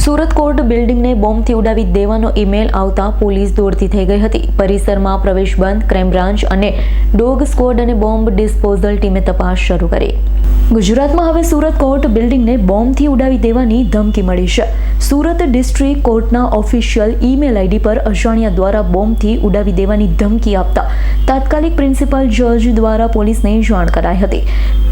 Surat court બિલ્ડિંગને બોમ્બથી ઉડાવી દેવાનો email આવતા પોલીસ દોડતી થઈ ગઈ હતી। પરિસરમાં પ્રવેશ બંધ, ક્રાઇમ બ્રાન્ચ અને ડોગ સ્ક્વોડ અને બોમ્બ ડિસ્પોઝલ ટીમે તપાસ શરૂ કરી। ગુજરાતમાં હવે સુરત કોર્ટ બિલ્ડિંગને બોમ્બથી ઉડાવી દેવાની ધમકી મળી છે। સુરત ડિસ્ટ્રિક્ટ કોર્ટના ઓફિશિયલ ઈમેલ આઈડી પર અજાણ્યા દ્વારા બોમ્બથી ઉડાવી દેવાની ધમકી આપતા તાત્કાલિક પ્રિન્સિપલ જજ દ્વારા પોલીસને જાણ કરાઈ હતી।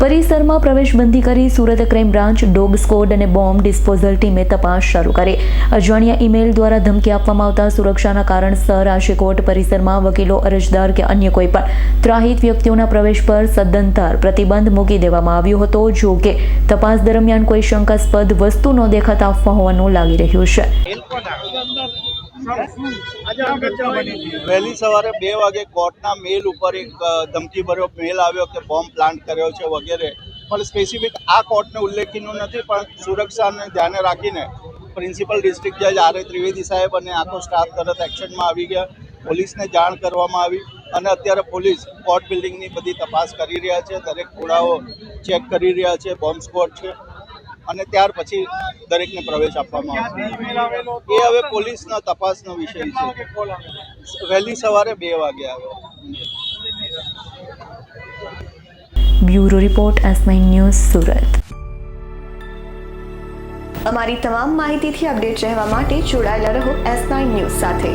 પરિસરમાં પ્રવેશબંધી કરી Surat crime branch, dog squad અને બોમ્બ ડિસ્પોઝલ ટીમે તપાસ શરૂ કરી। અજાણ્યા ઈમેલ દ્વારા ધમકી આપવામાં આવતા સુરક્ષાના કારણસર આજે કોર્ટ પરિસરમાં વકીલો, અરજદાર કે અન્ય કોઈ પણ ત્રાહિત વ્યક્તિઓના પ્રવેશ પર સદંતર પ્રતિબંધ મૂકી દેવામાં આવ્યો હતો। જો કે તપાસ દરમિયાન કોઈ શંકાસ્પદ વસ્તુ ન દેખાતા અફવા હોવાનું લાગી રહ્યું છે। વહેલી સવારે 2 વાગે કોર્ટના મેલ ઉપર એક ધમકીભર્યો મેલ આવ્યો કે બોમ્બ પ્લાન્ટ કર્યો છે વગેરે, પણ સ્પેસિફિક આ કોર્ટને ઉલ્લેખીનું નથી, પણ સુરક્ષાને ધ્યાને રાખીને પ્રિન્સિપલ ડિસ્ટ્રિક્ટ જજ આર. એ. ત્રિવેદી સાહેબ અને આખો સ્ટાફ તરત એક્શનમાં આવી ગયા। પોલીસને જાણ કરવામાં આવી અને અત્યારે પોલીસ કોર્ટ બિલ્ડિંગની બધી તપાસ કરી રહ્યા છે, દરેક ખોળાઓ ચેક કરી રહ્યા છે, બોમ્બ સ્ક્વોડ છે અને ત્યાર પછી દરેકને પ્રવેશ આપવામાં આવશે। એ હવે પોલીસના તપાસનો વિષય છે। વહેલી સવારે 2 વાગે આવ્યો। Bureau report, S9 news, Surat. અમારી તમામ માહિતીથી અપડેટ રહેવા માટે જોડાયેલા રહો S9 ન્યૂઝ સાથે।